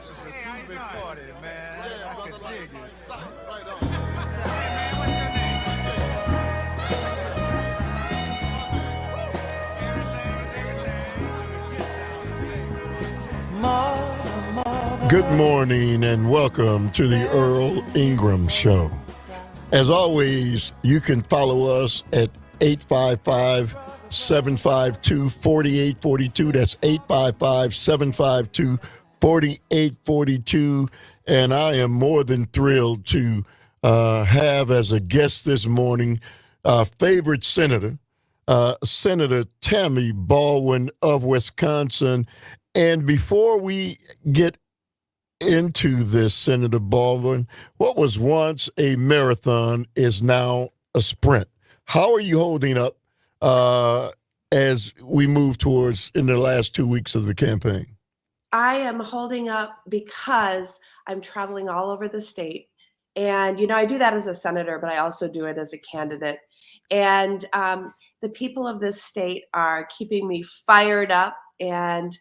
This is a groovy party, man. I can dig it. Right on. Hey, man, what's your name? Good morning and welcome to the Earl Ingram Show. As always, you can follow us at 855-752-4842. That's 855-752-4842. And I am more than thrilled to have as a guest this morning favorite senator, Senator Tammy Baldwin of Wisconsin. And before we get into this, Senator Baldwin, what was once a marathon is now a sprint. How are you holding up as we move towards in the last 2 weeks of the campaign? I am holding up because I'm traveling all over the state. And, I do that as a senator, but I also do it as a candidate. And the people of this state are keeping me fired up. And,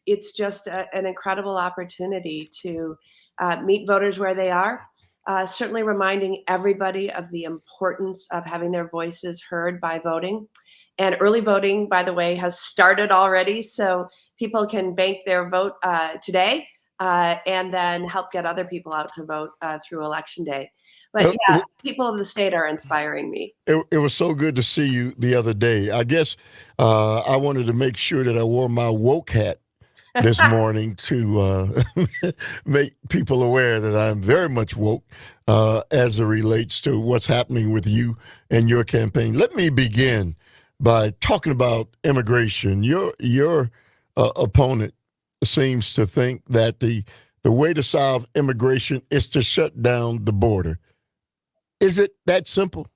it's just an incredible opportunity to meet voters where they are. Certainly reminding everybody of the importance of having their voices heard by voting. And early voting, by the way, has started already. So people can bank their vote today and then help get other people out to vote through Election Day. But yeah, people of the state are inspiring me. It was so good to see you the other day. I guess I wanted to make sure that I wore my woke hat this morning to make people aware that I'm very much woke as it relates to what's happening with you and your campaign. Let me begin by talking about immigration. Your opponent seems to think that the way to solve immigration is to shut down the border. Is it that simple?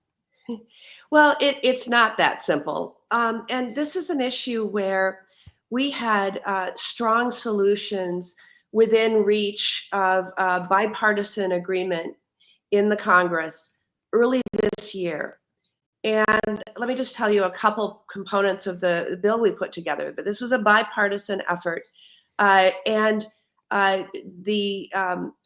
Well, it's not that simple. And this is an issue where we had strong solutions within reach of bipartisan agreement in the Congress early this year. And let me just tell you a couple components of the bill we put together. But this was a bipartisan effort. And the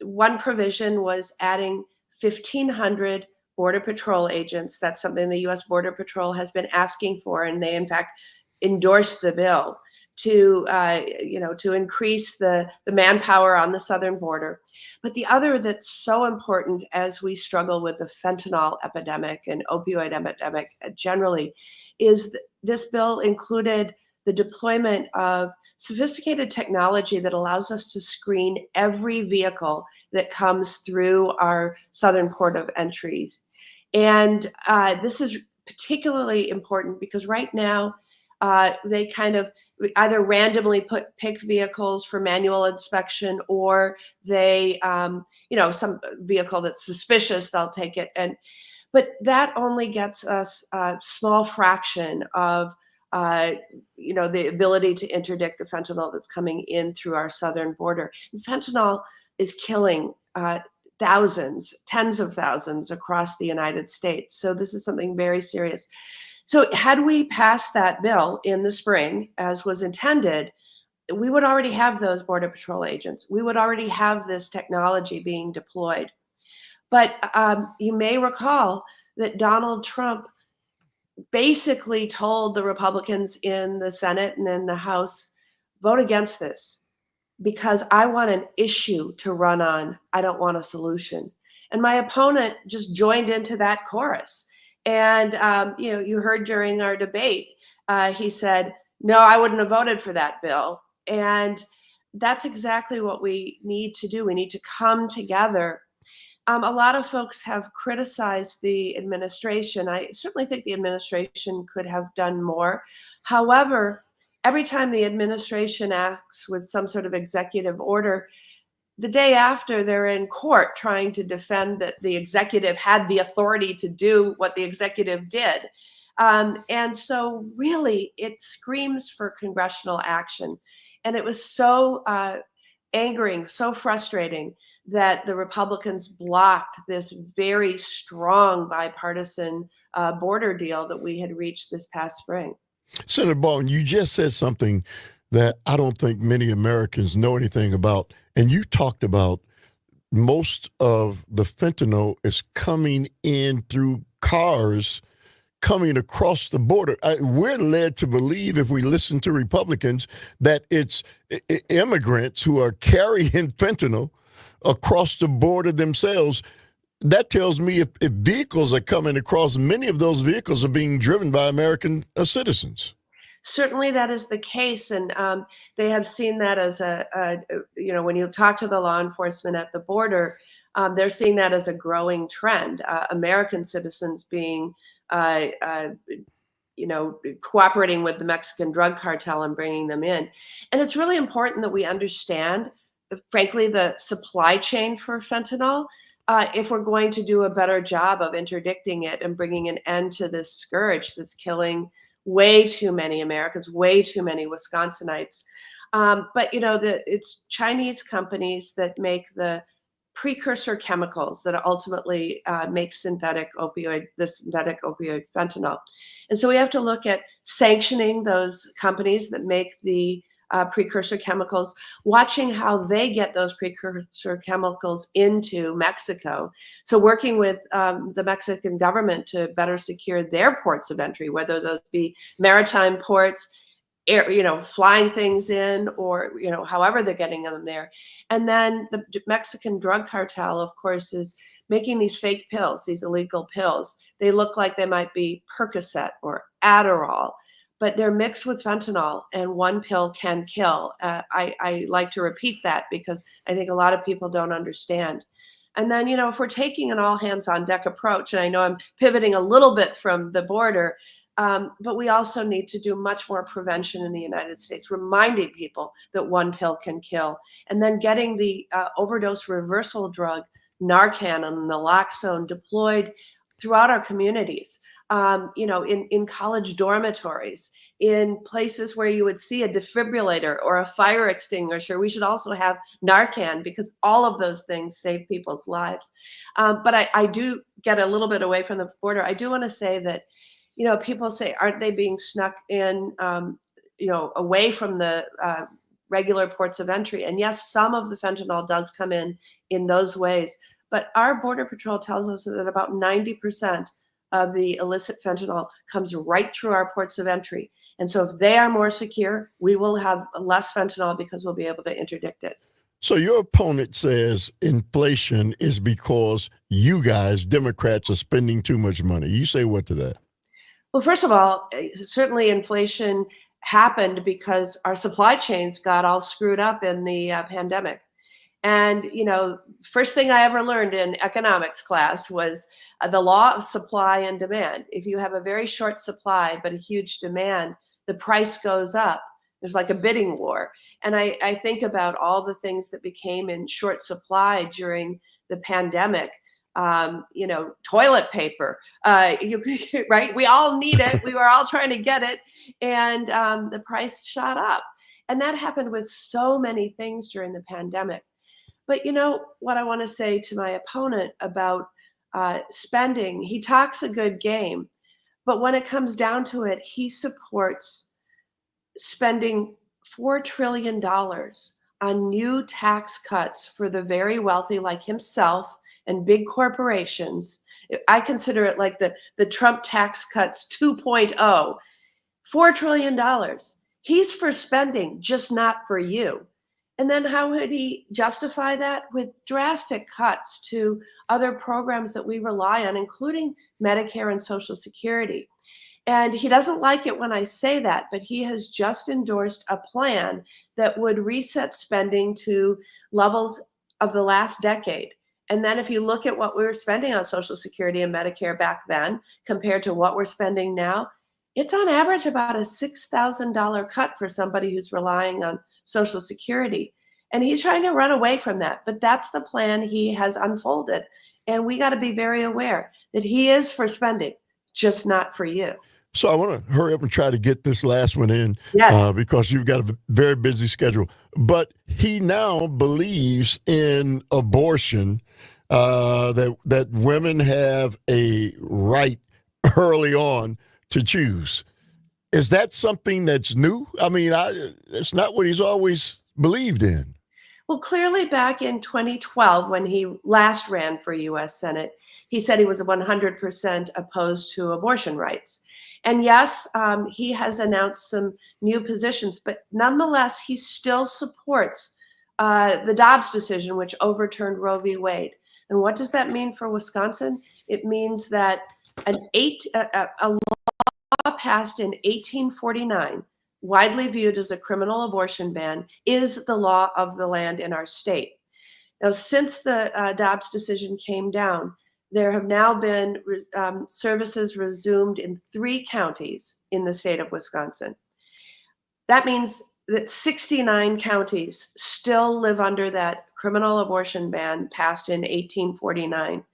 one provision was adding 1,500 Border Patrol agents. That's something the U.S. Border Patrol has been asking for, and they, in fact, endorsed the bill to increase the manpower on the southern border. But the other that's so important as we struggle with the fentanyl epidemic and opioid epidemic generally is this bill included the deployment of sophisticated technology that allows us to screen every vehicle that comes through our southern port of entries. And this is particularly important because right now they kind of either randomly pick vehicles for manual inspection, or they, some vehicle that's suspicious, they'll take it. But that only gets us a small fraction of the ability to interdict the fentanyl that's coming in through our southern border. And fentanyl is killing thousands, tens of thousands across the United States. So this is something very serious. So had we passed that bill in the spring, as was intended, we would already have those Border Patrol agents. We would already have this technology being deployed. But you may recall that Donald Trump basically told the Republicans in the Senate and in the House, vote against this because I want an issue to run on. I don't want a solution. And my opponent just joined into that chorus. And, you heard during our debate, he said, no, I wouldn't have voted for that bill. And that's exactly what we need to do. We need to come together. A lot of folks have criticized the administration. I certainly think the administration could have done more. However, every time the administration acts with some sort of executive order, the day after they're in court trying to defend that the executive had the authority to do what the executive did. And so really it screams for congressional action. And it was so angering, so frustrating that the Republicans blocked this very strong bipartisan border deal that we had reached this past spring. Senator Baldwin, you just said something that I don't think many Americans know anything about. And you talked about most of the fentanyl is coming in through cars coming across the border. We're led to believe, if we listen to Republicans, that it's immigrants who are carrying fentanyl across the border themselves. That tells me if vehicles are coming across, many of those vehicles are being driven by American citizens. Certainly that is the case. And they have seen that as when you talk to the law enforcement at the border, they're seeing that as a growing trend. American citizens being, cooperating with the Mexican drug cartel and bringing them in. And it's really important that we understand, frankly, the supply chain for fentanyl. If we're going to do a better job of interdicting it and bringing an end to this scourge that's killing way too many Americans, way too many Wisconsinites. But it's Chinese companies that make the precursor chemicals that ultimately make the synthetic opioid fentanyl. And so we have to look at sanctioning those companies that make the precursor chemicals, watching how they get those precursor chemicals into Mexico. So working with the Mexican government to better secure their ports of entry, whether those be maritime ports, air, flying things in, or however they're getting them there. And then the Mexican drug cartel, of course, is making these fake pills, these illegal pills. They look like they might be Percocet or Adderall, but they're mixed with fentanyl, and one pill can kill. I like to repeat that because I think a lot of people don't understand. And then, if we're taking an all hands on deck approach, and I know I'm pivoting a little bit from the border, but we also need to do much more prevention in the United States, reminding people that one pill can kill, and then getting the overdose reversal drug, Narcan and naloxone, deployed throughout our communities, in college dormitories, in places where you would see a defibrillator or a fire extinguisher. We should also have Narcan, because all of those things save people's lives. But I do get a little bit away from the border. I do want to say that, people say, aren't they being snuck in, away from the regular ports of entry? And yes, some of the fentanyl does come in those ways. But our Border Patrol tells us that about 90% of the illicit fentanyl comes right through our ports of entry. And so if they are more secure, we will have less fentanyl because we'll be able to interdict it. So your opponent says inflation is because you guys, Democrats, are spending too much money. You say what to that? Well, first of all, certainly inflation happened because our supply chains got all screwed up in the pandemic. And, first thing I ever learned in economics class was the law of supply and demand. If you have a very short supply but a huge demand, the price goes up. There's like a bidding war. And I think about all the things that became in short supply during the pandemic. Toilet paper, right? We all need it. We were all trying to get it. And the price shot up. And that happened with so many things during the pandemic. But what I want to say to my opponent about spending, he talks a good game, but when it comes down to it, he supports spending $4 trillion on new tax cuts for the very wealthy like himself and big corporations. I consider it like the Trump tax cuts 2.0, $4 trillion. He's for spending, just not for you. And then how would he justify that? With drastic cuts to other programs that we rely on, including Medicare and Social Security. And he doesn't like it when I say that, but he has just endorsed a plan that would reset spending to levels of the last decade. And then if you look at what we were spending on Social Security and Medicare back then compared to what we're spending now, it's on average about a $6,000 cut for somebody who's relying on Social Security. And he's trying to run away from that. But that's the plan he has unfolded. And we got to be very aware that he is for spending, just not for you. So I want to hurry up and try to get this last one in, Yes. Because you've got a very busy schedule. But he now believes in abortion, that women have a right early on to choose. Is that something that's new? I mean, it's not what he's always believed in. Well, clearly back in 2012, when he last ran for US Senate, he said he was 100% opposed to abortion rights. And yes, he has announced some new positions, but nonetheless, he still supports the Dobbs decision, which overturned Roe v. Wade. And what does that mean for Wisconsin? It means that a law passed in 1849, widely viewed as a criminal abortion ban, is the law of the land in our state. Now, since the Dobbs decision came down, there have now been services resumed in 3 counties in the state of Wisconsin. That means that 69 counties still live under that criminal abortion ban passed in 1849.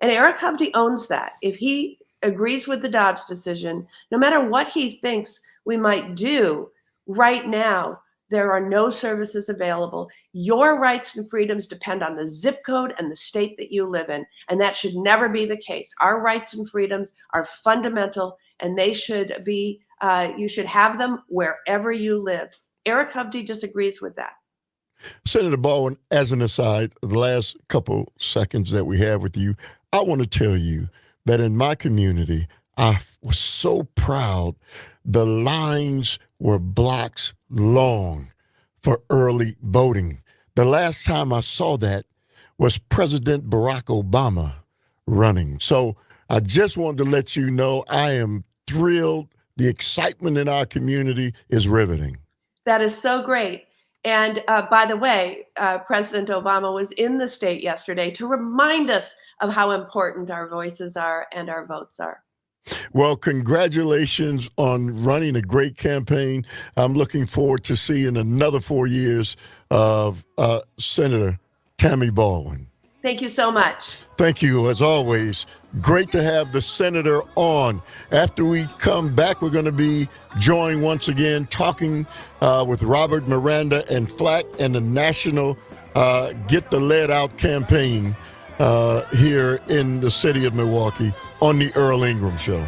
And Eric Hovde owns that. If he agrees with the Dobbs decision, no matter what he thinks we might do, right now, there are no services available. Your rights and freedoms depend on the zip code and the state that you live in. And that should never be the case. Our rights and freedoms are fundamental, and they should be, you should have them wherever you live. Eric Hovde disagrees with that. Senator Baldwin, as an aside, the last couple seconds that we have with you, I want to tell you that in my community, I was so proud. The lines were blocks long for early voting. The last time I saw that was President Barack Obama running. So I just wanted to let you know I am thrilled. The excitement in our community is riveting. That is so great. And by the way, President Obama was in the state yesterday to remind us of how important our voices are and our votes are. Well, congratulations on running a great campaign. I'm looking forward to seeing another 4 years of Senator Tammy Baldwin. Thank you so much. Thank you, as always. Great to have the senator on. After we come back, we're going to be joined once again talking with Robert Miranda and Flack and the national Get the Lead Out campaign here in the city of Milwaukee on the Earl Ingram Show.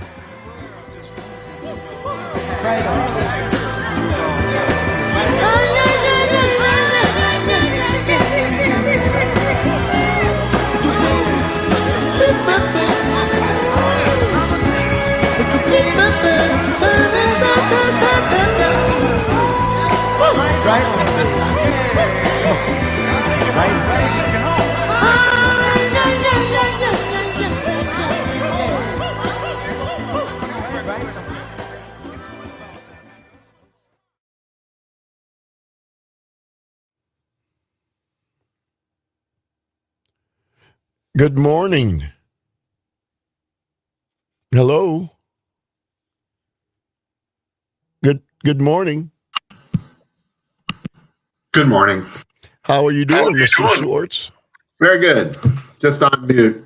Right on. Good morning. Hello. Good morning. Good morning. How are you doing, Mr. Schwartz? Very good. Just on mute,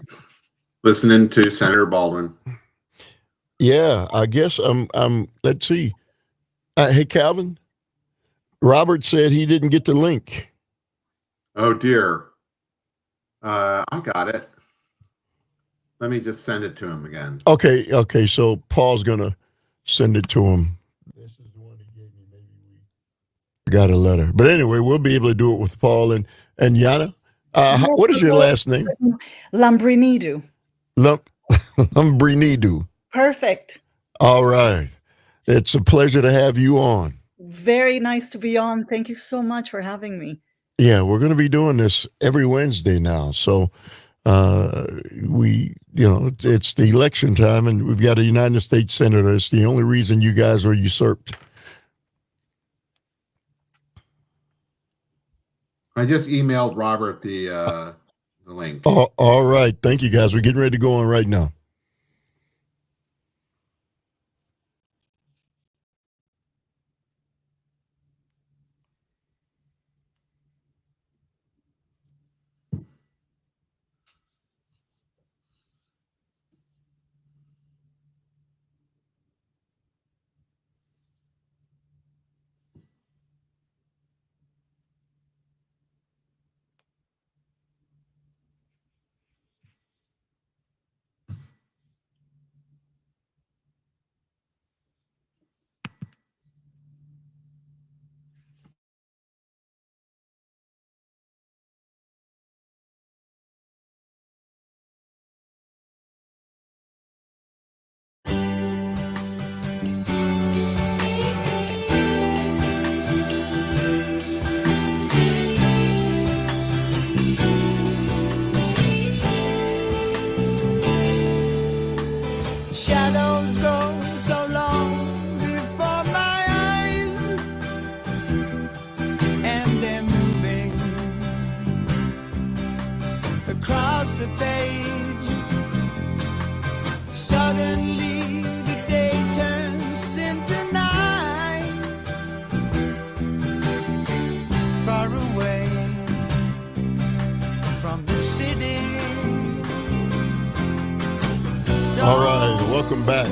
listening to Senator Baldwin. Yeah, I guess let's see. Hey, Calvin, Robert said he didn't get the link. Oh, dear. I got it. Let me just send it to him again. Okay, so Paul's going to send it to him. This is the one he gave me. Maybe we got a letter. But anyway, we'll be able to do it with Paul and Yana. What is your last name? Lambrinidu. Lambrinidu. Perfect. All right. It's a pleasure to have you on. Very nice to be on. Thank you so much for having me. Yeah, we're going to be doing this every Wednesday now. So it's the election time and we've got a United States Senator. It's the only reason you guys are usurped. I just emailed Robert the link. All right. Thank you, guys. We're getting ready to go on right now. turns the page. Suddenly the day turns into night. Far away from the city. All right, welcome back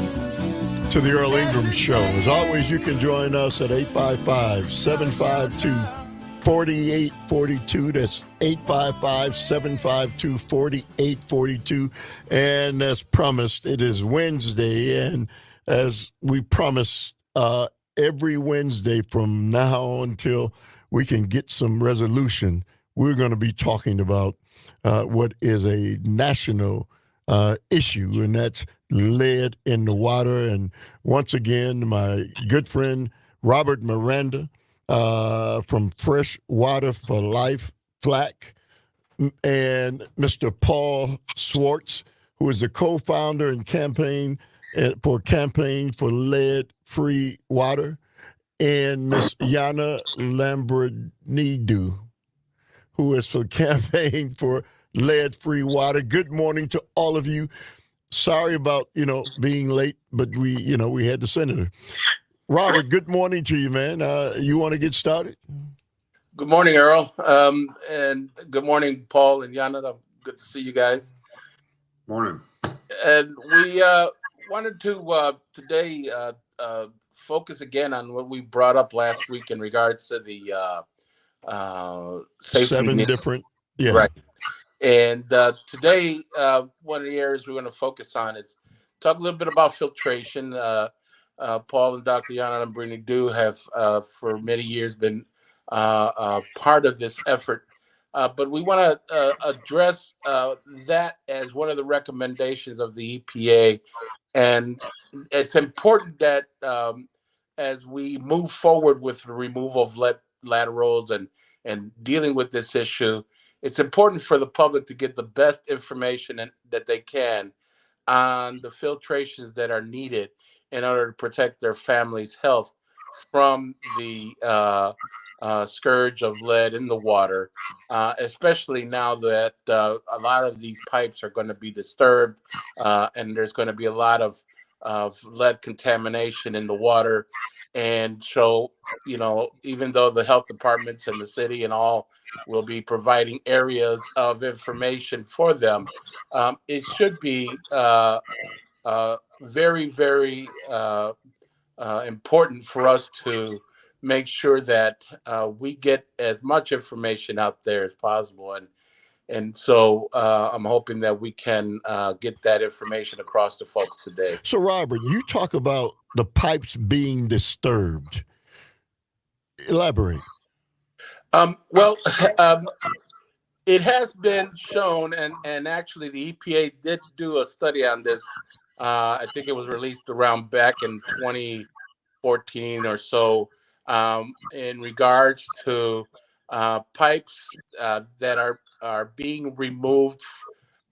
to the Earl Ingram Show. As always, you can join us at 855-752-4842. That's 855-752-4842. And as promised, it is Wednesday. And as we promise every Wednesday from now until we can get some resolution, we're going to be talking about what is a national issue, and that's lead in the water. And once again, my good friend Robert Miranda from Fresh Water for Life, FLAC, and Mr. Paul Swartz, who is the co-founder and Campaign for Lead-Free Water, and Miss Yana Lambrinidou, who is for Campaign for Lead-Free Water. Good morning to all of you. Sorry about, being late, but we had the senator. Robert, good morning to you, man. You want to get started? Good morning, Earl. And good morning, Paul and Yana. Good to see you guys. Morning. And we wanted to today focus again on what we brought up last week in regards to the safety 7 net. different, yeah. Right. And today, one of the areas we're going to focus on is talk a little bit about filtration. Paul and Dr. Yana Lambrinidou have for many years been part of this effort. But we want to address that as one of the recommendations of the EPA. And it's important that as we move forward with the removal of laterals and dealing with this issue, it's important for the public to get the best information that they can on the filtrations that are needed in order to protect their family's health from the scourge of lead in the water, especially now that a lot of these pipes are going to be disturbed and there's going to be a lot of lead contamination in the water. And so, even though the health departments in the city and all will be providing areas of information for them, it should be very, very important for us to make sure that we get as much information out there as possible. And so I'm hoping that we can get that information across to folks today. So, Robert, you talk about the pipes being disturbed. Elaborate. It has been shown, and actually the EPA did do a study on this. I think it was released around back in 2014 or so, in regards to pipes that are being removed,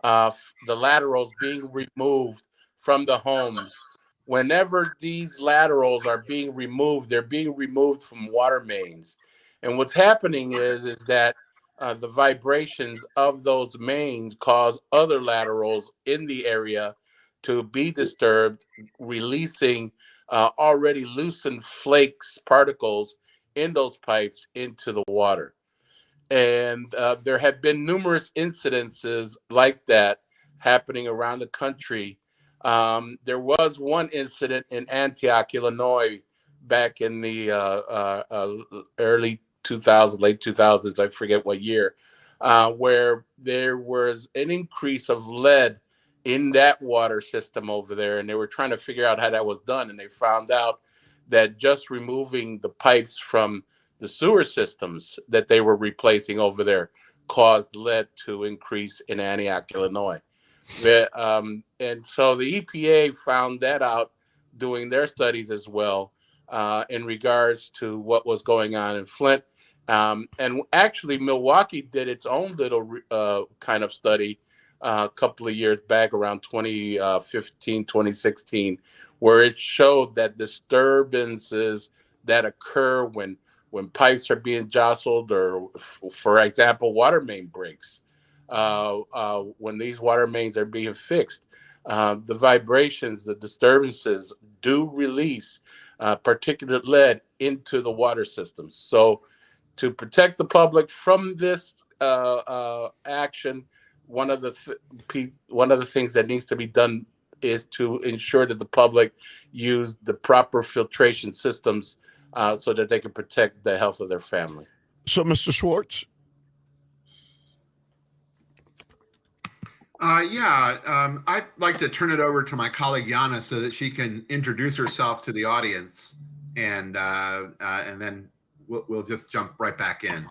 the laterals being removed from the homes. Whenever these laterals are being removed, they're being removed from water mains. And what's happening is that the vibrations of those mains cause other laterals in the area to be disturbed, releasing already loosened flakes, particles in those pipes into the water. And there have been numerous incidences like that happening around the country. There was one incident in Antioch, Illinois, back in the early 2000s, late 2000s, I forget what year, where there was an increase of lead in that water system over there. And they were trying to figure out how that was done. And they found out that just removing the pipes from the sewer systems that they were replacing over there caused lead to increase in Antioch, Illinois. And so the EPA found that out doing their studies as well in regards to what was going on in Flint. And actually, Milwaukee did its own little kind of study a couple of years back, around 2015, 2016, where it showed that disturbances that occur when pipes are being jostled, or, for example, water main breaks. when these water mains are being fixed. The vibrations, the disturbances do release particulate lead into the water systems. So, to protect the public from this action, one of the things that needs to be done is to ensure that the public use the proper filtration systems so that they can protect the health of their family. So, Mr. Schwartz? I'd like to turn it over to my colleague Yana so that she can introduce herself to the audience, and then we'll just jump right back in.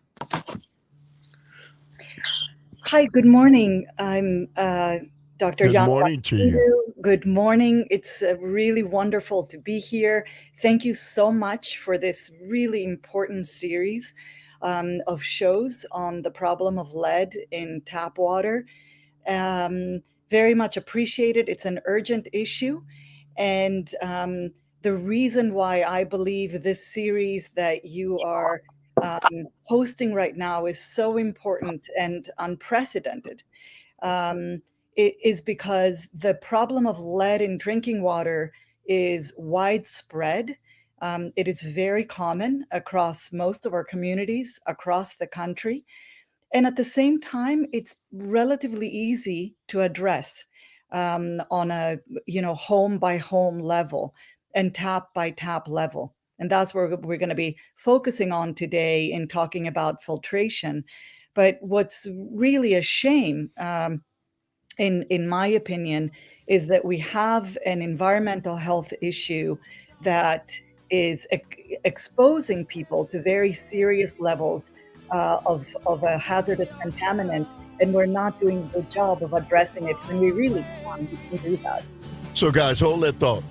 Hi, good morning. I'm Dr. Good Yana. morning to you. Good morning. It's really wonderful to be here. Thank you so much for this really important series of shows on the problem of lead in tap water. Very much appreciated. It's an urgent issue. And the reason why I believe this series that you are hosting right now is so important and unprecedented is because the problem of lead in drinking water is widespread. It is very common across most of our communities across the country. And at the same time, it's relatively easy to address on a home by home level and tap by tap level. And that's where we're going to be focusing on today in talking about filtration. But what's really a shame, in my opinion, is that we have an environmental health issue that is exposing people to very serious levels of a hazardous contaminant, and we're not doing a good job of addressing it when we really can do that. So, guys, hold that thought.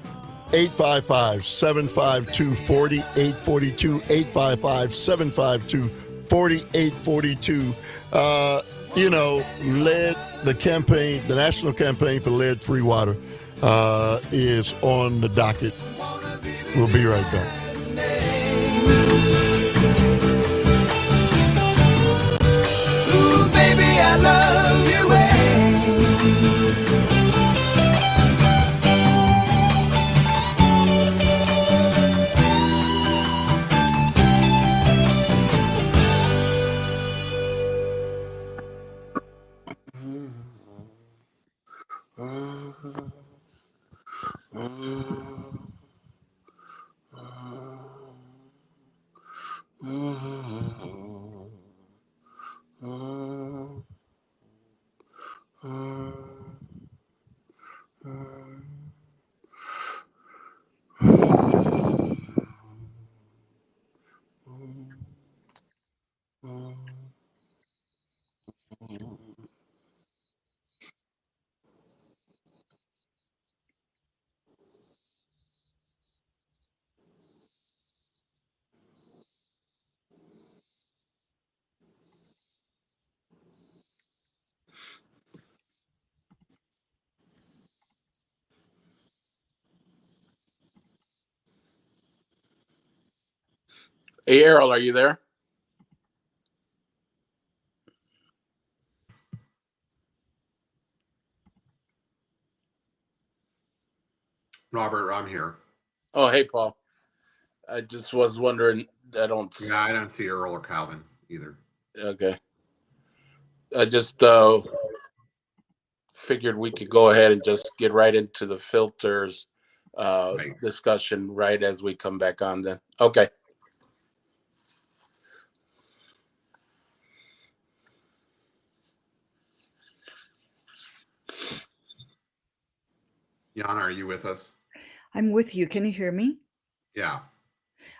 855-752-4842, 855-752-4842. Lead, the campaign, the national campaign for lead-free water is on the docket. We'll be right back. Ooh, baby, I love you. Hey, Earl, are you there? Robert, I'm here. Oh, hey, Paul. I just was wondering. I don't see Earl or Calvin either. Okay. I just figured we could go ahead and just get right into the filters discussion right as we come back on then. Okay. Yana, are you with us? I'm with you. Can you hear me? Yeah.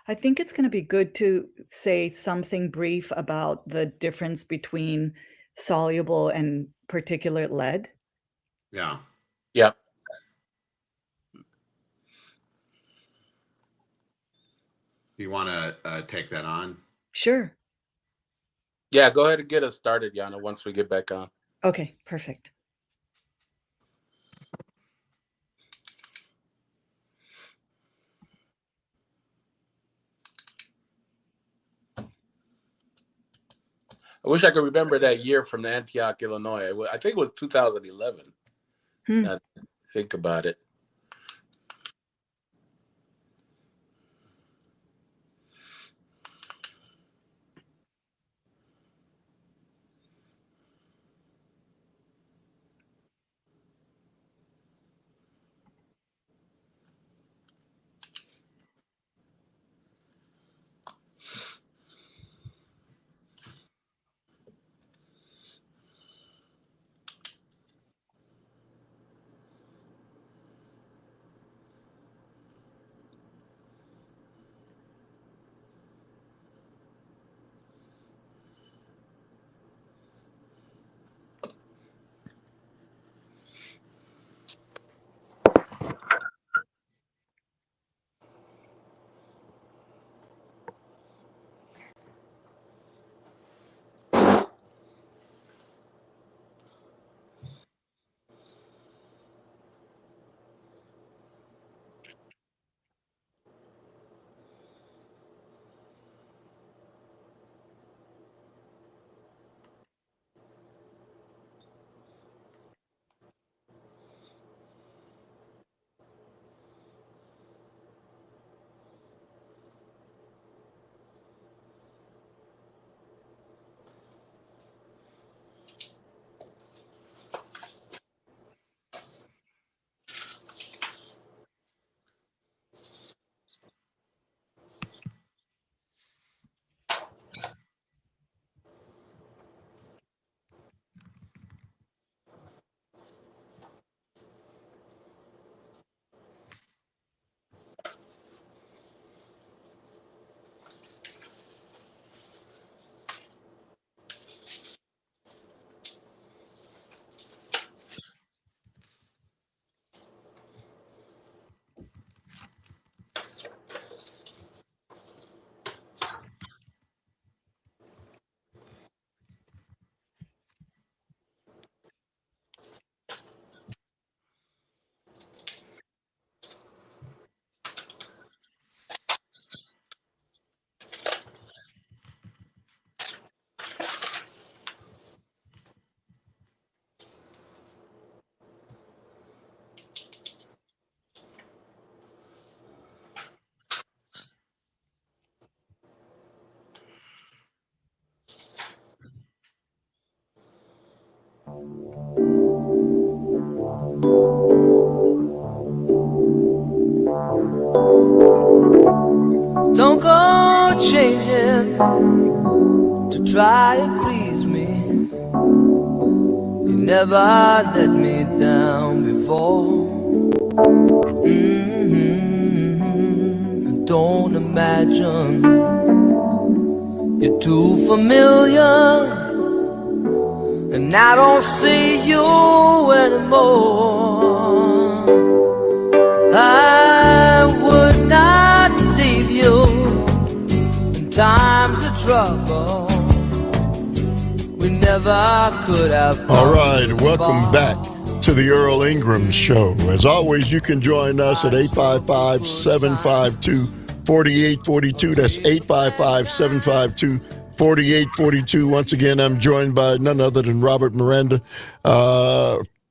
I think it's going to be good to say something brief about the difference between soluble and particulate lead. Yeah. Yep. Do you want to take that on? Sure. Yeah, go ahead and get us started, Yana, once we get back on. Okay, perfect. I wish I could remember that year from Antioch, Illinois. I think it was 2011. Now, think about it. Don't go changing to try and please me. You never let me down before. Don't imagine you're too familiar, and I don't see you anymore. I would not leave you in times of trouble. We never could have. All right, welcome back to the Earl Ingram Show. As always, you can join us at 855-752-4842. That's 855-752-4842. Once again, I'm joined by none other than Robert Miranda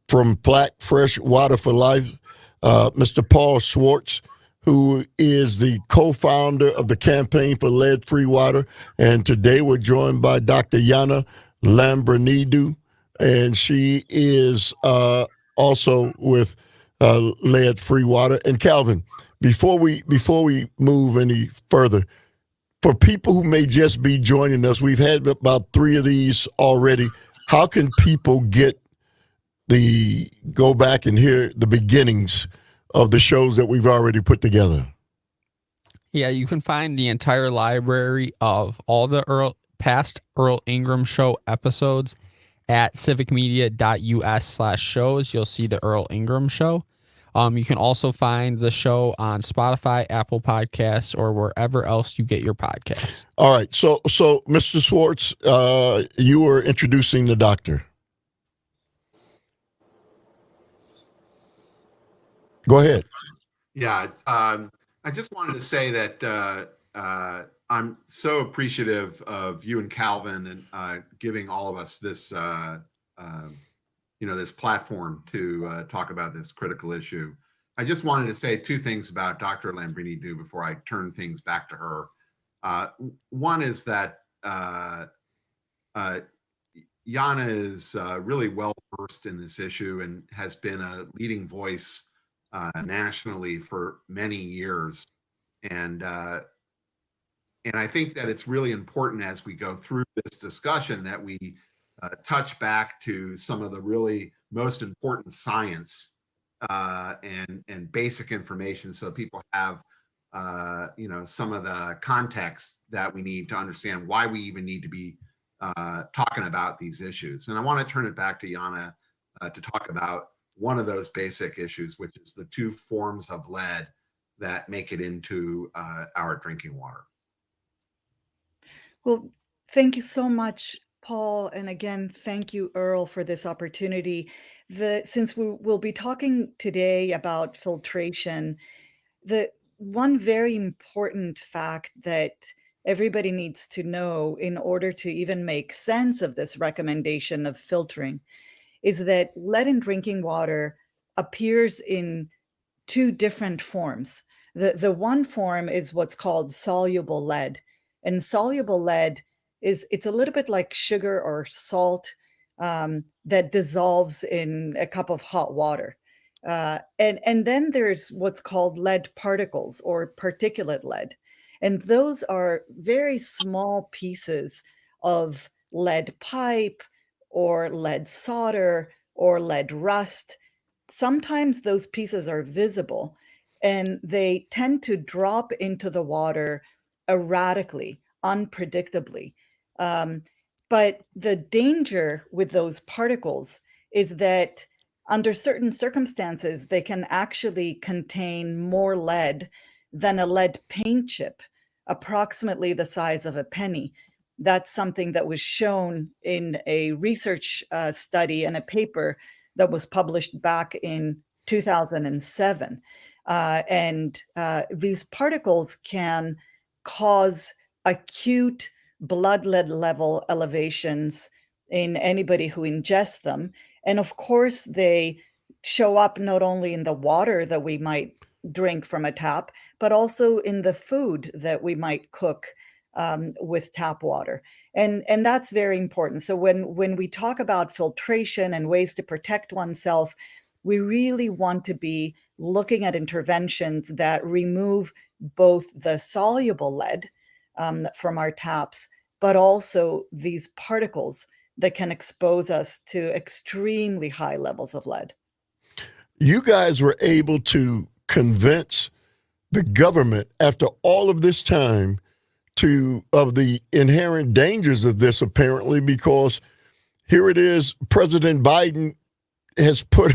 from Black Fresh Water for Life, Mr. Paul Schwartz, who is the co-founder of the Campaign for Lead-Free Water. And today we're joined by Dr. Yana Lambrinidou, and she is also with Lead-Free Water. And Calvin, before we move any further, for people who may just be joining us, we've had about 3 of these already. How can people go back and hear the beginnings of the shows that we've already put together? Yeah, you can find the entire library of all the past Earl Ingram Show episodes at civicmedia.us/shows. You'll see the Earl Ingram Show. You can also find the show on Spotify, Apple Podcasts, or wherever else you get your podcasts. All right. So Mr. Schwartz, you were introducing the doctor. Go ahead. Yeah, I just wanted to say that I'm so appreciative of you and Calvin and giving all of us this, this platform to talk about this critical issue. I just wanted to say two things about Dr. Lambrini-Du before I turn things back to her. One is that Jana is really well versed in this issue and has been a leading voice nationally for many years. And I think that it's really important as we go through this discussion that we touch back to some of the really most important science and basic information, so people have some of the context that we need to understand why we even need to be talking about these issues. And I want to turn it back to Jana to talk about one of those basic issues, which is the two forms of lead that make it into our drinking water. Well, thank you so much, Paul. And again, thank you, Earl, for this opportunity. Since we will be talking today about filtration, the one very important fact that everybody needs to know in order to even make sense of this recommendation of filtering is that lead in drinking water appears in two different forms. The one form is what's called soluble lead. And soluble lead it's a little bit like sugar or salt that dissolves in a cup of hot water. And then there's what's called lead particles or particulate lead. And those are very small pieces of lead pipe or lead solder or lead rust. Sometimes those pieces are visible and they tend to drop into the water erratically, unpredictably. But the danger with those particles is that under certain circumstances, they can actually contain more lead than a lead paint chip, approximately the size of a penny. That's something that was shown in a research study and a paper that was published back in 2007. And these particles can cause acute blood lead level elevations in anybody who ingests them. And of course, they show up not only in the water that we might drink from a tap, but also in the food that we might cook with tap water. And that's very important. So when we talk about filtration and ways to protect oneself, we really want to be looking at interventions that remove both the soluble lead from our taps, but also these particles that can expose us to extremely high levels of lead. You guys were able to convince the government after all of this time of the inherent dangers of this, apparently, because here it is, President Biden has put,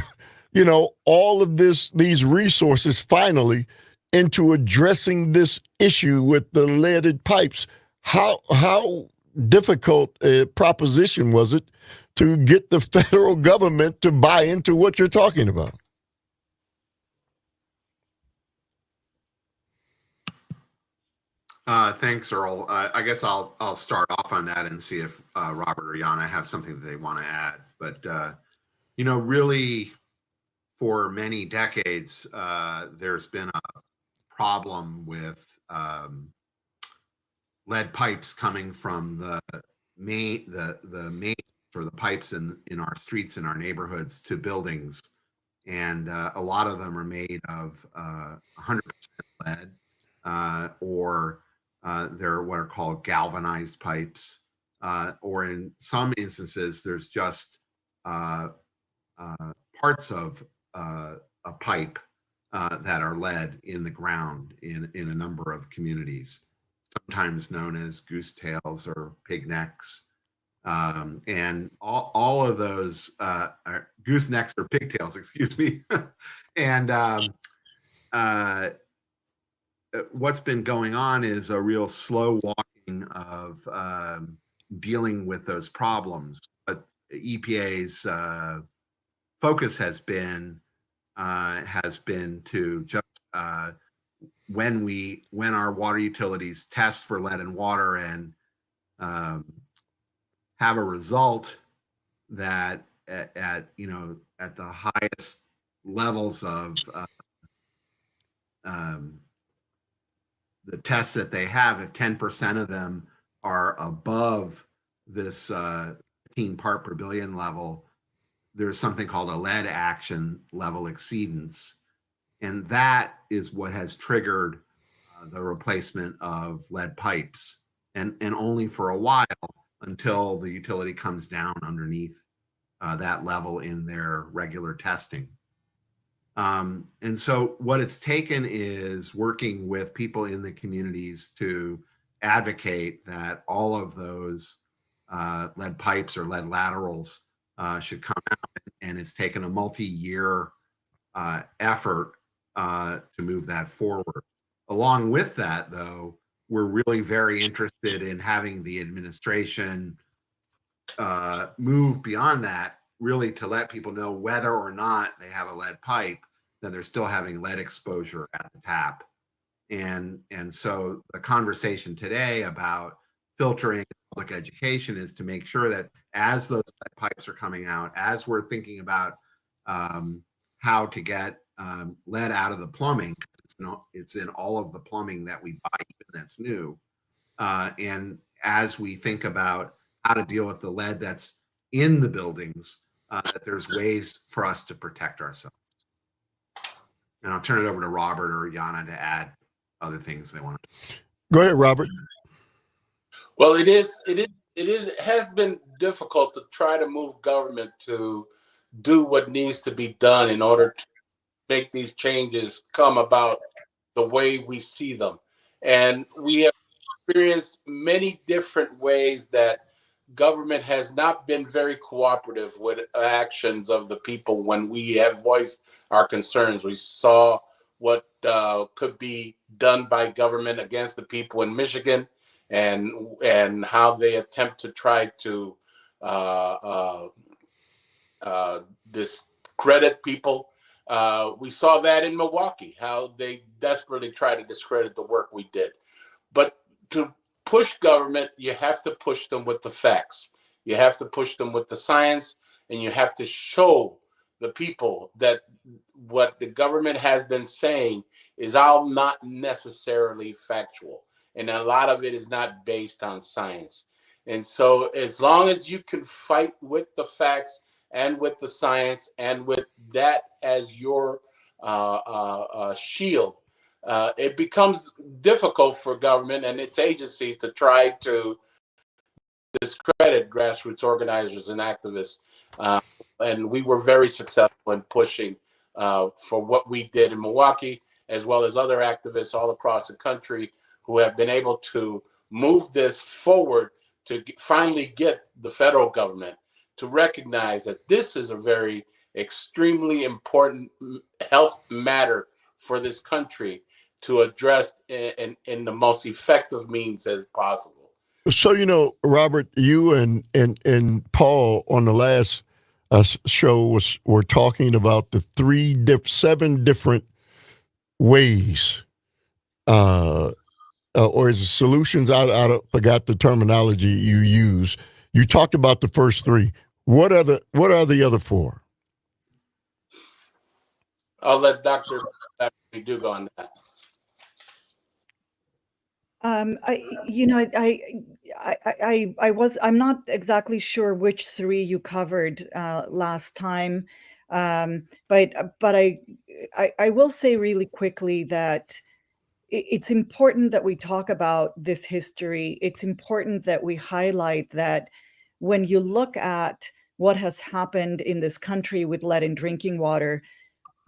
all of these resources finally into addressing this issue with the leaded pipes. How difficult a proposition was it to get the federal government to buy into what you're talking about? Thanks, Earl. I guess I'll start off on that and see if Robert or Jana have something that they want to add. But really, for many decades, there's been a problem with lead pipes coming from the main or the pipes in our streets in our neighborhoods to buildings, and a lot of them are made of 100% lead, or they're what are called galvanized pipes, or in some instances there's just parts of a pipe that are lead in the ground in a number of communities, sometimes known as goose tails or pig necks. And all of those are goose necks or pigtails, excuse me. And what's been going on is a real slow walking of dealing with those problems. But EPA's focus has been to just when our water utilities test for lead in water and have a result that at the highest levels of the tests that they have, if 10% of them are above this 15 part per billion level, there's something called a lead action level exceedance. And that is what has triggered the replacement of lead pipes, and only for a while until the utility comes down underneath that level in their regular testing. And so what it's taken is working with people in the communities to advocate that all of those lead pipes or lead laterals should come out. And it's taken a multi-year effort to move that forward. Along with that, though, we're really very interested in having the administration move beyond that, really to let people know whether or not they have a lead pipe, that they're still having lead exposure at the tap. And so the conversation today about filtering public education is to make sure that as those lead pipes are coming out, as we're thinking about how to get lead out of the plumbing, it's in all of the plumbing that we buy, even that's new. And as we think about how to deal with the lead that's in the buildings, that there's ways for us to protect ourselves. And I'll turn it over to Robert or Yana to add other things they want to. Go ahead, Robert. Well, it has been difficult to try to move government to do what needs to be done in order to make these changes come about the way we see them. And we have experienced many different ways that government has not been very cooperative with actions of the people when we have voiced our concerns. We saw what could be done by government against the people in Michigan, and how they attempt to try to discredit people. We saw that in Milwaukee, how they desperately try to discredit the work we did. But to push government, you have to push them with the facts. You have to push them with the science, and you have to show the people that what the government has been saying is all not necessarily factual. And a lot of it is not based on science. And so as long as you can fight with the facts and with the science and with that as your shield, it becomes difficult for government and its agencies to try to discredit grassroots organizers and activists. And we were very successful in pushing for what we did in Milwaukee, as well as other activists all across the country who have been able to move this forward to finally get the federal government to recognize that this is a very extremely important health matter for this country to address in the most effective means as possible. So, Robert, you and Paul on the last show were talking about the 7 different ways, or is it solutions? I forgot the terminology you use. You talked about the first 3. What are the other 4? I'll let Dr. do go on that. I'm not exactly sure which 3 you covered last time, but I will say really quickly that it's important that we talk about this history. It's important that we highlight that when you look at what has happened in this country with lead in drinking water,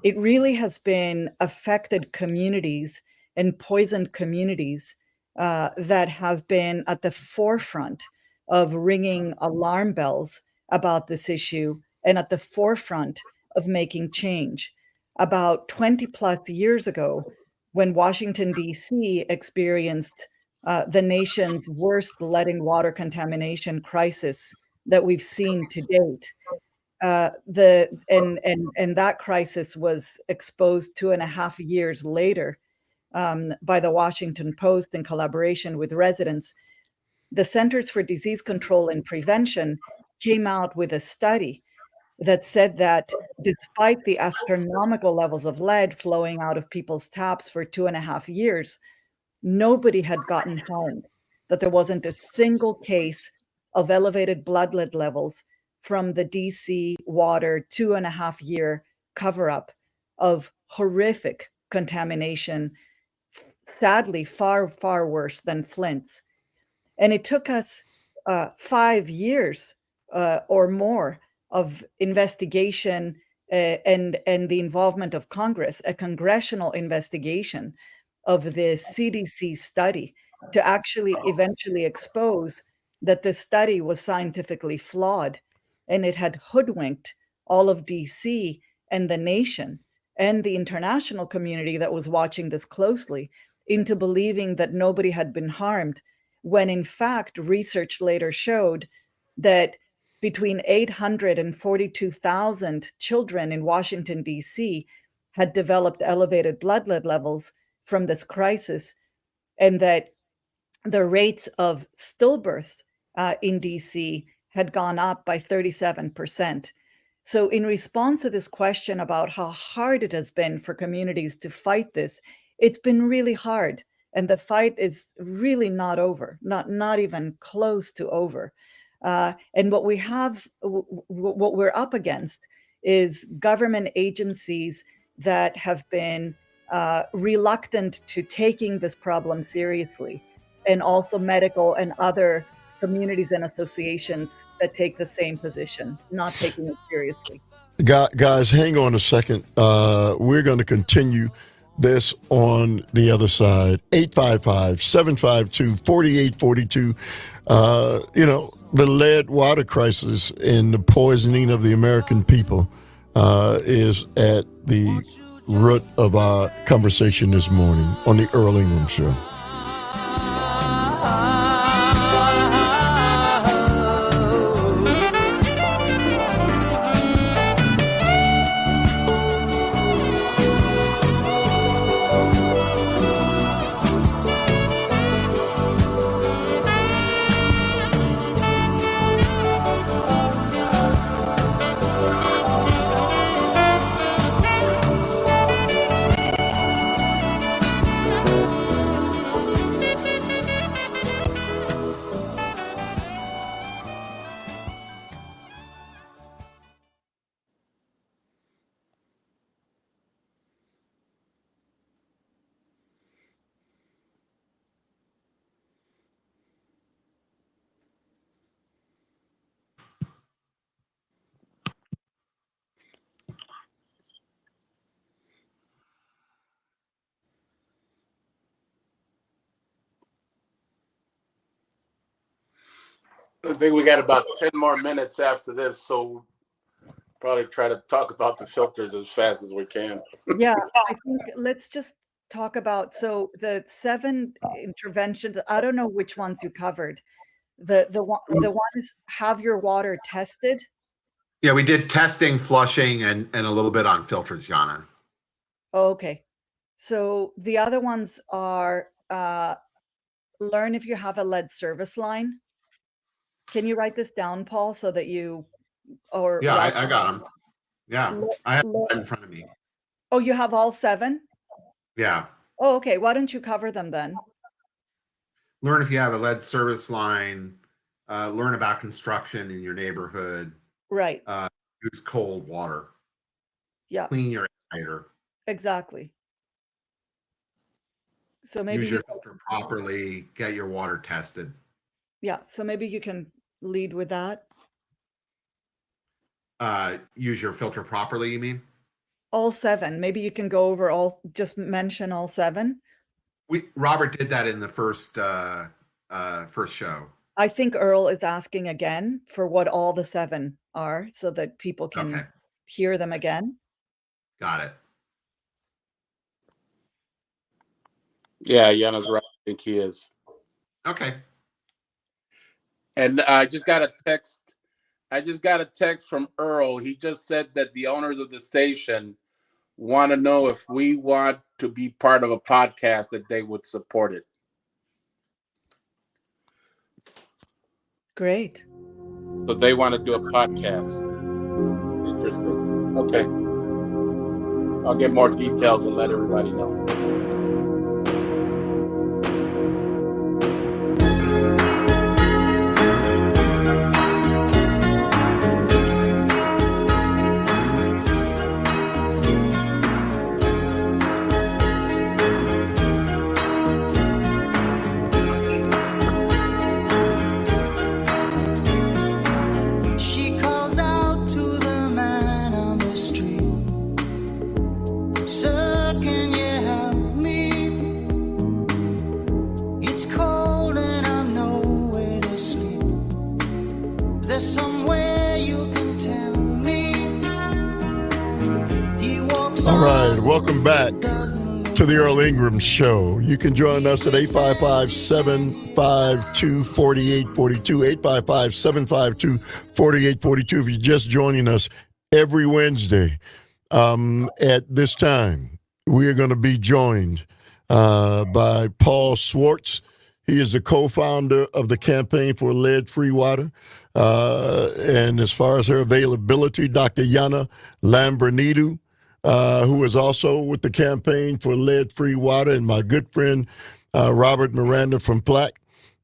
it really has been affected communities and poisoned communities that have been at the forefront of ringing alarm bells about this issue and at the forefront of making change. About 20 plus years ago, when Washington, D.C. experienced the nation's worst lead in water contamination crisis that we've seen to date, and that crisis was exposed 2.5 years later. by the Washington Post in collaboration with residents, the Centers for Disease Control and Prevention came out with a study that said that despite the astronomical levels of lead flowing out of people's taps for 2.5 years, nobody had gotten harmed, that there wasn't a single case of elevated blood lead levels from the DC water 2.5 year cover up of horrific contamination, sadly, far, far worse than Flint's. And it took us 5 years or more of investigation and the involvement of Congress, a congressional investigation of the CDC study to actually eventually expose that the study was scientifically flawed and it had hoodwinked all of DC and the nation and the international community that was watching this closely into believing that nobody had been harmed, when in fact research later showed that between 800 and 42,000 children in Washington, D.C. had developed elevated blood lead levels from this crisis, and that the rates of stillbirths in D.C. had gone up by 37%. So in response to this question about how hard it has been for communities to fight this, it's been really hard. And the fight is really not over, not even close to over. And what we're up against is government agencies that have been reluctant to taking this problem seriously, and also medical and other communities and associations that take the same position, not taking it seriously. Guys, hang on a second. We're going to continue this on the other side. 855-752-4842. The lead water crisis and the poisoning of the American people is at the root of our conversation this morning on the Earl Ingram Show. I think we got about 10 more minutes after this, so probably try to talk about the filters as fast as we can. Yeah, I think let's just talk about, so the 7 interventions, I don't know which ones you covered. The one is have your water tested. Yeah, we did testing, flushing, and a little bit on filters, Yana. Oh, okay. So the other ones are learn if you have a lead service line. Can you write this down, Paul, so that you or Yeah, I got them. Yeah, I have it in front of me. Oh, you have all 7? Yeah. Oh, okay. Why don't you cover them then? Learn if you have a lead service line. Learn about construction in your neighborhood. Right. Use cold water. Yeah. Clean your igniter. Exactly. So maybe use your filter properly. Get your water tested. Yeah. So maybe you can lead with that. Use your filter properly, you mean? All 7. Maybe you can go over all, just mention all 7. Robert did that in the first show. I think Earl is asking again for what all the 7 are so that people can hear them again. Got it. Yeah, Yana's right. I think he is. Okay. And I just got a text. from Earl. He just said that the owners of the station want to know if we want to be part of a podcast that they would support it. Great. So they want to do a podcast. Interesting. Okay. I'll get more details and let everybody know. She calls out to the man on the street. Sir, can you help me? It's cold and I'm nowhere to sleep. Is there somewhere you can tell me? He walks All right, on, welcome back to the Earl Ingram Show. You can join us at 855-752-4842, 855-752-4842 if you're just joining us every Wednesday. At this time, we are going to be joined by Paul Swartz. He is the co-founder of the Campaign for Lead-Free Water. And as far as her availability, Dr. Yana Lambrinidou, who is also with the Campaign for Lead-Free Water, and my good friend Robert Miranda from Plaque,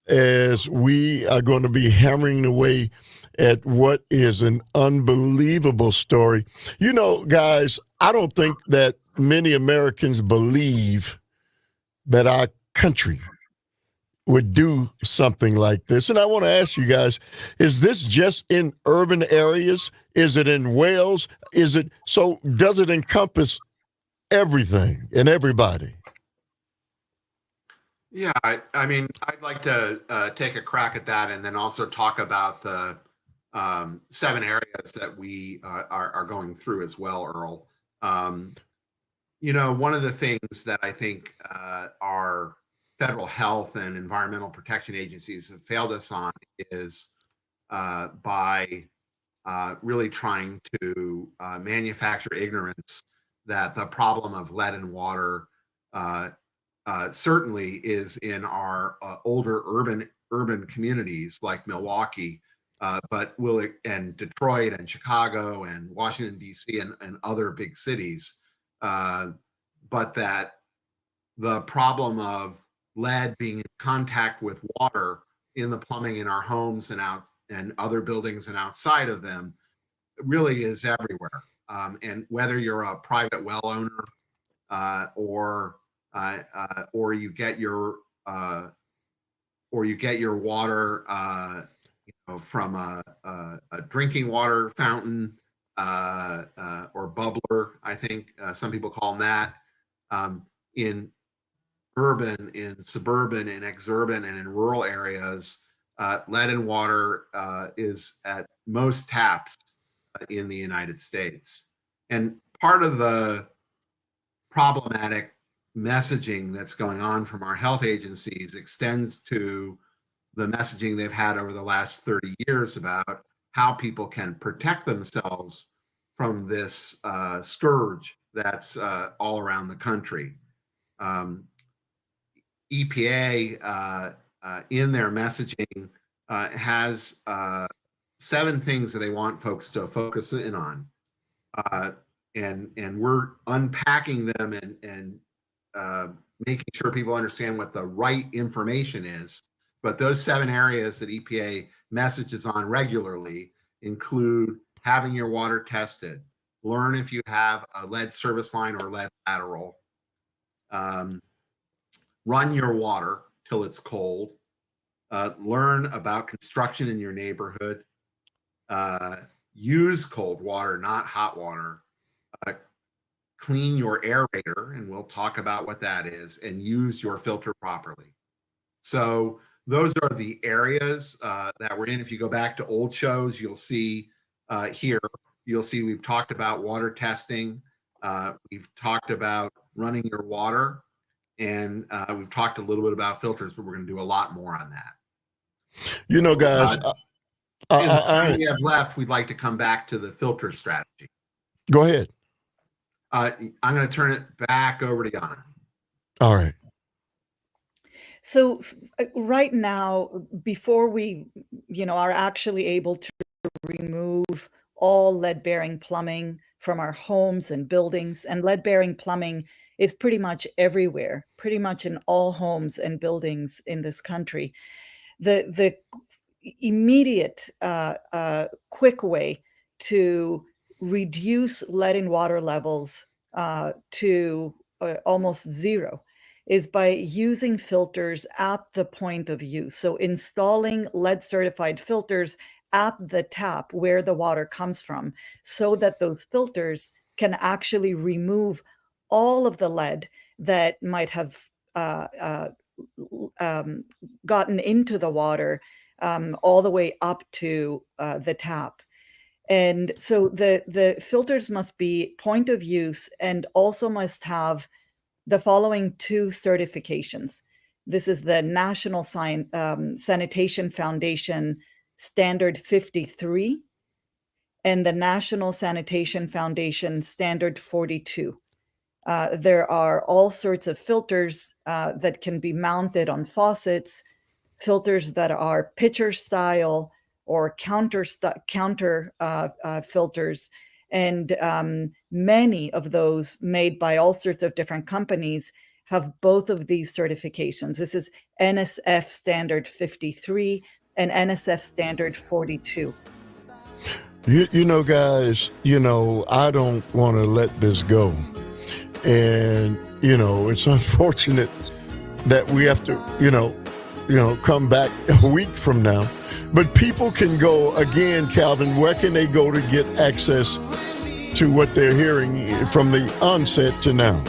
as we are going to be hammering away at what is an unbelievable story. You know, guys, I don't think that many Americans believe that our country would do something like this. And I want to ask you guys, is this just in urban areas? Is it in Wales? Does it encompass everything and everybody? Yeah, I mean, I'd like to take a crack at that and then also talk about the 7 areas that we are going through as well, Earl. You know, one of the things that I think our federal health and environmental protection agencies have failed us on is by really trying to manufacture ignorance that the problem of lead in water certainly is in our older urban communities like Milwaukee, but and Detroit and Chicago and Washington, D.C. and other big cities, but that the problem of lead being in contact with water in the plumbing in our homes and other buildings and outside of them really is everywhere. And whether you're a private well owner or you get your water from a drinking water fountain or bubbler, I think some people call them that, in urban, in suburban, in exurban, and in rural areas, lead in water is at most taps in the United States. And part of the problematic messaging that's going on from our health agencies extends to the messaging they've had over the last 30 years about how people can protect themselves from this scourge that's all around the country. EPA in their messaging has 7 things that they want folks to focus in on. And we're unpacking them and making sure people understand what the right information is. But those 7 areas that EPA messages on regularly include having your water tested, learn if you have a lead service line or lead lateral, run your water till it's cold, learn about construction in your neighborhood, use cold water, not hot water, clean your aerator, and we'll talk about what that is, and use your filter properly. So those are the areas that we're in. If you go back to old shows, you'll see we've talked about water testing, we've talked about running your water, and we've talked a little bit about filters, but we're going to do a lot more on that. You know, guys, in the time we have left, we'd like to come back to the filter strategy. Go ahead. I'm going to turn it back over to Yana. All right. So right now, before we, are actually able to remove all lead-bearing plumbing from our homes and buildings, and lead-bearing plumbing is pretty much everywhere, pretty much in all homes and buildings in this country. The immediate, quick way to reduce lead in water levels to almost zero is by using filters at the point of use. So installing lead certified filters at the tap where the water comes from, so that those filters can actually remove all of the lead that might have gotten into the water all the way up to the tap. And so the filters must be point of use and also must have the following two certifications. This is the National Sanitation Foundation Standard 53 and the National Sanitation Foundation Standard 42. There are all sorts of filters that can be mounted on faucets, filters that are pitcher style or counter filters. And many of those made by all sorts of different companies have both of these certifications. This is NSF Standard 53 and NSF Standard 42. You know, guys, I don't want to let this go. And, it's unfortunate that we have to, come back a week from now. But people can go, again, Calvin, where can they go to get access to what they're hearing from the onset to now?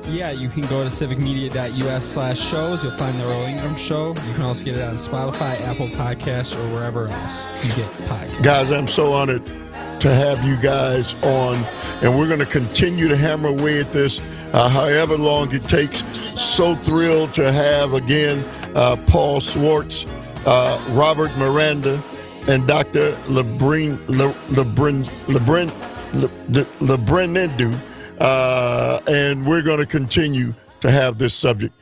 Yeah, you can go to civicmedia.us/shows. You'll find the Earl Ingram Show. You can also get it on Spotify, Apple Podcasts, or wherever else you get podcasts. Guys, I'm so honored to have you guys on, and we're going to continue to hammer away at this, however long it takes. So thrilled to have, again, Paul Swartz, Robert Miranda, and Dr. Lebrenendu. And we're going to continue to have this subject.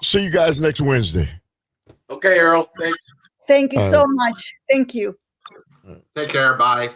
See you guys next Wednesday. Okay, Earl. Thanks. Thank you so much. Thank you. Take care. Bye.